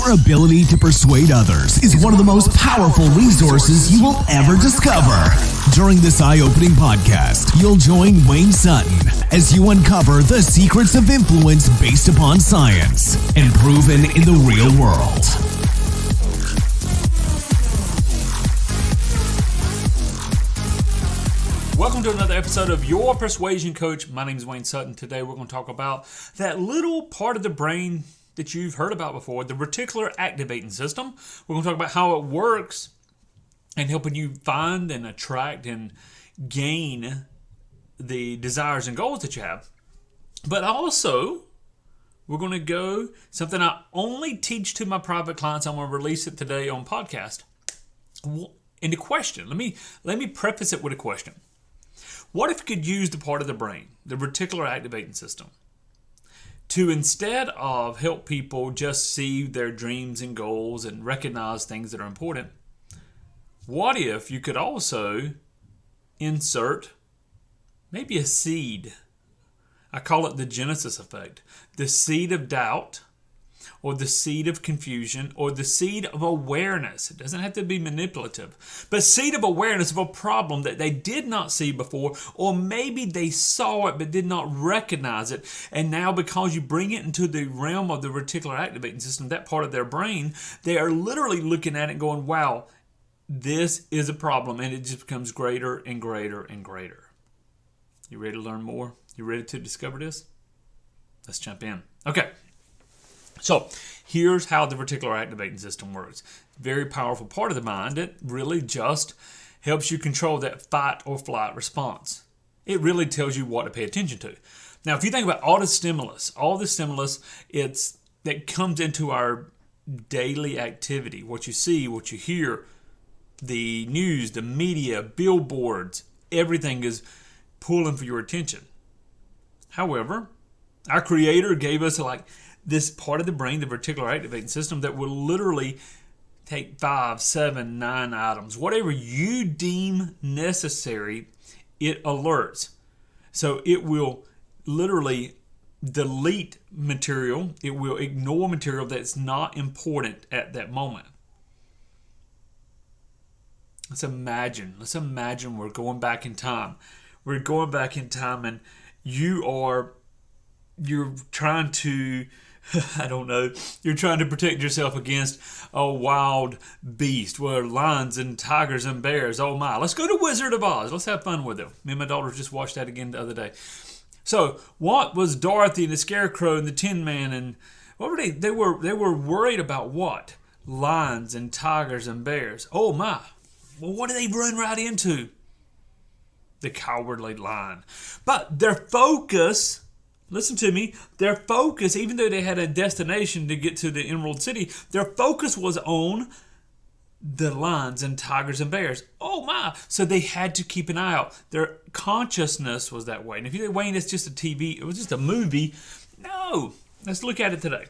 Your ability to persuade others is one of the most powerful resources you will ever discover. During this eye-opening podcast, you'll join Wayne Sutton as you uncover the secrets of influence based upon science and proven in the real world. Welcome to another episode of Your Persuasion Coach. My name is Wayne Sutton. Today we're going to talk about that little part of the brain that you've heard about before, the Reticular Activating System. We're going to talk about how it works and helping you find and attract and gain the desires and goals that you have. But also, we're going to go something I only teach to my private clients. I'm going to release it today on podcast. And the question, let me preface it with a question. What if you could use the part of the brain, the Reticular Activating System, to instead of help people just see their dreams and goals and recognize things that are important, what if you could also insert maybe a seed? I call it the Genesis effect. The seed of doubt, or the seed of confusion, or the seed of awareness. It doesn't have to be manipulative, but seed of awareness of a problem that they did not see before, or maybe they saw it but did not recognize it. And now because you bring it into the realm of the Reticular Activating System, that part of their brain, they are literally looking at it and going, wow, this is a problem. And it just becomes greater and greater and greater. You ready to learn more? You ready to discover this? Let's jump in. Okay. So here's how the Reticular Activating System works. Very powerful part of the mind. It really just helps you control that fight or flight response. It really tells you what to pay attention to. Now, if you think about all the stimulus that comes into our daily activity, what you see, what you hear, the news, the media, billboards, everything is pulling for your attention. However, our Creator gave us this part of the brain, the Reticular Activating System, that will literally take 5, 7, 9 items. Whatever you deem necessary, it alerts. So it will literally delete material. It will ignore material that's not important at that moment. Let's imagine we're going back in time. We're going back in time and you're trying to, you're trying to protect yourself against a wild beast, where lions and tigers and bears. Oh my, let's go to Wizard of Oz. Let's have fun with it. Me and my daughter just watched that again the other day. So what was Dorothy and the Scarecrow and the Tin Man, and what were they? They were worried about what? Lions and tigers and bears. Oh my. Well, what did they run right into? The Cowardly Lion. But their focus, listen to me, their focus, even though they had a destination to get to the Emerald City, their focus was on the lions and tigers and bears. Oh my! So they had to keep an eye out. Their consciousness was that way. And if you think, Wayne, it's just a TV, it was just a movie. No! Let's look at it today.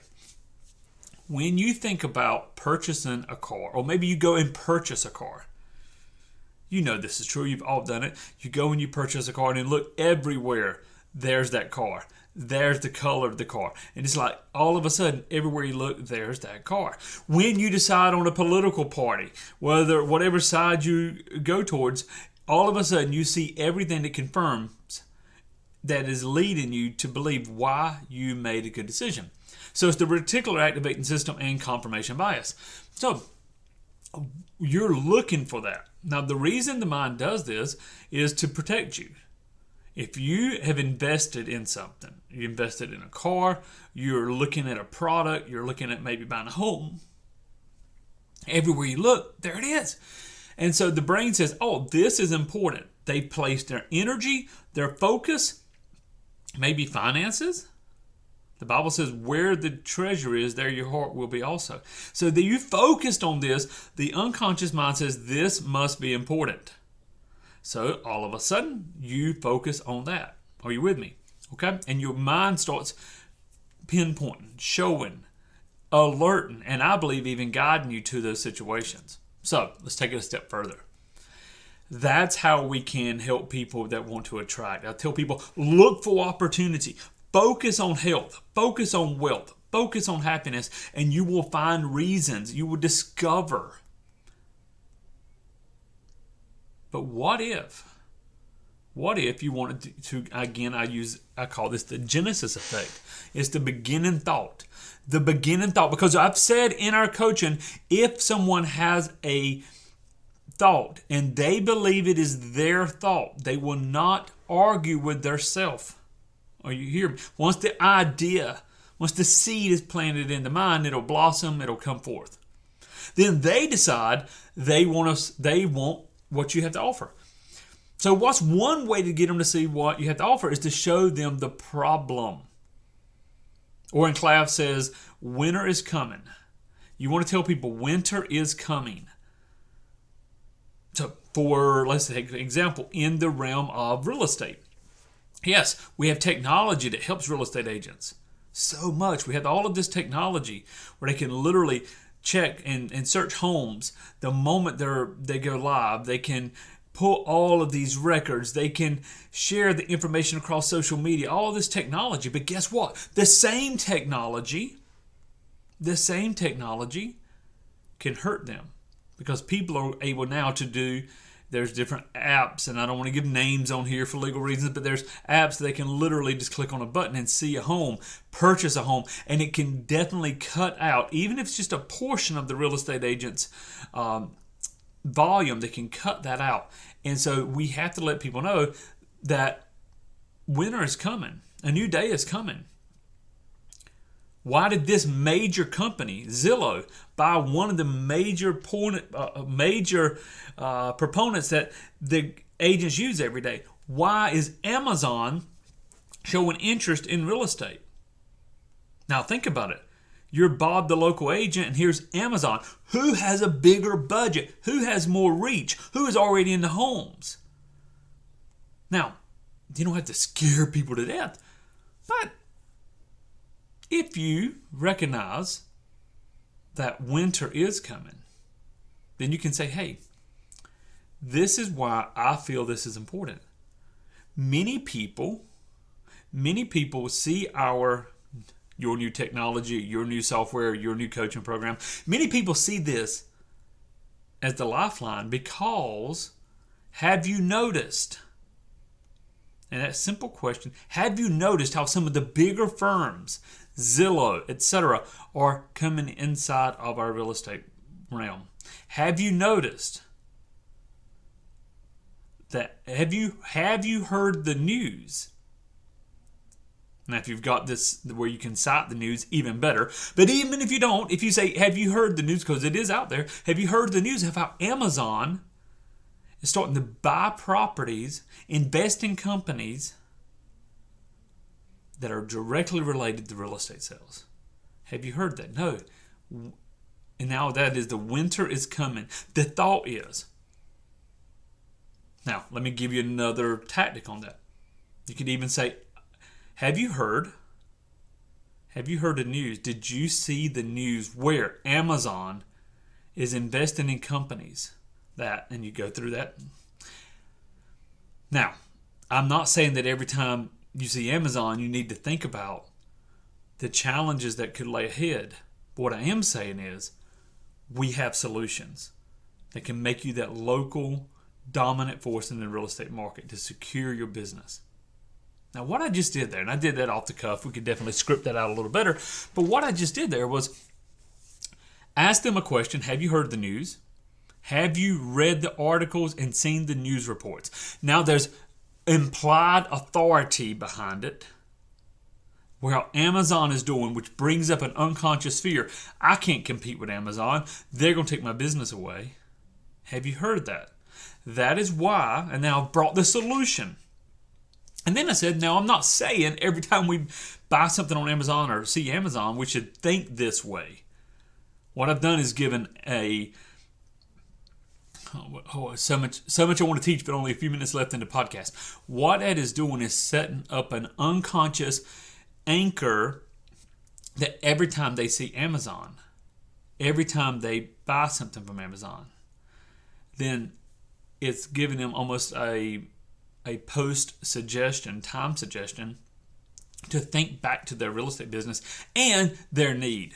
When you think about purchasing a car, or maybe you go and purchase a car, you know this is true. You've all done it. You go and you purchase a car and look everywhere. There's that car. There's the color of the car. And it's like all of a sudden, everywhere you look, there's that car. When you decide on a political party, whatever side you go towards, all of a sudden you see everything that confirms that is leading you to believe why you made a good decision. So it's the Reticular Activating System and confirmation bias. So you're looking for that. Now, the reason the mind does this is to protect you. If you have invested in something, you invested in a car, you're looking at a product, you're looking at maybe buying a home, everywhere you look, there it is. And so the brain says, oh, this is important. They place their energy, their focus, maybe finances. The Bible says, where the treasure is, there your heart will be also. So that you focused on this, the unconscious mind says, this must be important. So all of a sudden, you focus on that. Are you with me? Okay? And your mind starts pinpointing, showing, alerting, and I believe even guiding you to those situations. So let's take it a step further. That's how we can help people that want to attract. I tell people, look for opportunity. Focus on health, focus on wealth, focus on happiness, and you will find reasons, you will discover. But what if you wanted to again, I call this the Genesis effect. It's the beginning thought. The beginning thought, because I've said in our coaching, if someone has a thought and they believe it is their thought, they will not argue with their self. Are you hear me? Once the seed is planted in the mind, it'll blossom, it'll come forth. Then they decide they want what you have to offer. So what's one way to get them to see what you have to offer is to show them the problem. Or in class says, winter is coming. You want to tell people winter is coming. So let's take an example in the realm of real estate. Yes, we have technology that helps real estate agents so much. We have all of this technology where they can literally check and search homes the moment they go live. They can pull all of these records. They can share the information across social media, all of this technology. But guess what? The same technology can hurt them because people are able now to do. There's different apps, and I don't want to give names on here for legal reasons, but there's apps that they can literally just click on a button and see a home, purchase a home, and it can definitely cut out, even if it's just a portion of the real estate agent's volume, they can cut that out. And so we have to let people know that winter is coming. A new day is coming. Why did this major company, Zillow, buy one of the major proponents that the agents use every day? Why is Amazon showing interest in real estate? Now think about it. You're Bob the local agent, and here's Amazon. Who has a bigger budget? Who has more reach? Who is already in the homes? Now, you don't have to scare people to death, but if you recognize that winter is coming, then you can say, hey, this is why I feel this is important. Many people see your new technology, your new software, your new coaching program. Many people see this as the lifeline because have you noticed? And that simple question, have you noticed how some of the bigger firms, Zillow, etc., are coming inside of our real estate realm? Have you noticed that? Have you heard the news? Now, if you've got this where you can cite the news, even better. But even if you don't, if you say, have you heard the news, because it is out there, have you heard the news of how Amazon is starting to buy properties, invest in companies that are directly related to real estate sales? Have you heard that? No. And now that is the winter is coming. The thought is. Now, let me give you another tactic on that. You could even say, have you heard the news? Did you see the news where Amazon is investing in companies that, and you go through that. Now, I'm not saying that every time you see Amazon, you need to think about the challenges that could lay ahead. But what I am saying is we have solutions that can make you that local dominant force in the real estate market to secure your business. Now, what I just did there, and I did that off the cuff, we could definitely script that out a little better, but what I just did there was ask them a question. Have you heard the news? Have you read the articles and seen the news reports? Now, there's implied authority behind it, where Amazon is doing, which brings up an unconscious fear. I can't compete with Amazon. They're going to take my business away. Have you heard that? That is why, and now I've brought the solution. And then I said, now I'm not saying every time we buy something on Amazon or see Amazon, we should think this way. What I've done is given so much I want to teach, but only a few minutes left in the podcast. What Ed is doing is setting up an unconscious anchor that every time they see Amazon, every time they buy something from Amazon, then it's giving them almost a post suggestion, time suggestion to think back to their real estate business and their need.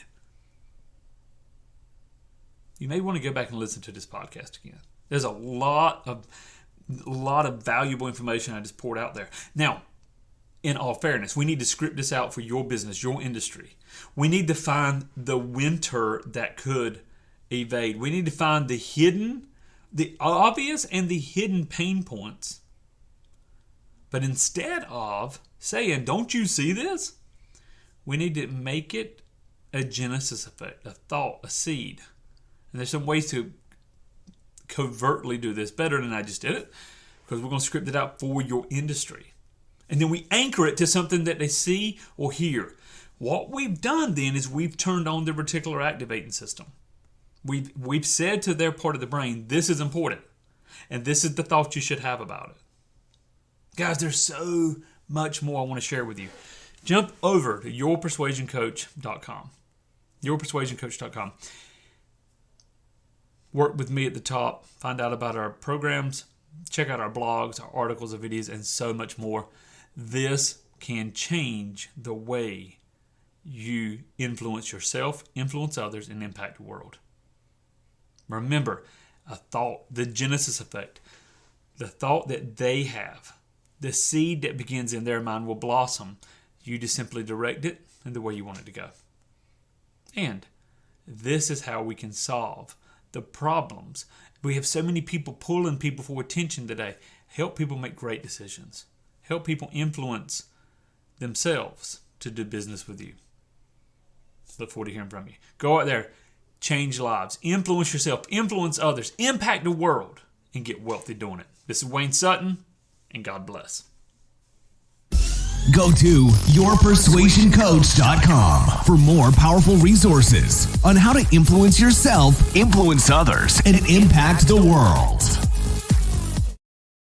You may want to go back and listen to this podcast again. There's a lot of valuable information I just poured out there. Now, in all fairness, we need to script this out for your business, your industry. We need to find the winter that could evade. We need to find the obvious and the hidden pain points. But instead of saying, don't you see this? We need to make it a genesis effect, a thought, a seed. And there's some ways to covertly do this better than I just did it, because we're going to script it out for your industry. And then we anchor it to something that they see or hear. What we've done then is we've turned on the reticular activating system. We've said to their part of the brain, this is important. And this is the thought you should have about it. Guys, there's so much more I want to share with you. Jump over to yourpersuasioncoach.com. Yourpersuasioncoach.com. Work with me at the top. Find out about our programs. Check out our blogs, our articles, our videos, and so much more. This can change the way you influence yourself, influence others, and impact the world. Remember, a thought, the genesis effect, the thought that they have, the seed that begins in their mind will blossom. You just simply direct it in the way you want it to go. And this is how we can solve the problems. We have so many people pulling people for attention today. Help people make great decisions. Help people influence themselves to do business with you. Look forward to hearing from you. Go out there, change lives, influence yourself, influence others, impact the world, and get wealthy doing it. This is Wayne Sutton, and God bless. Go to yourpersuasioncoach.com for more powerful resources on how to influence yourself, influence others, and impact the world.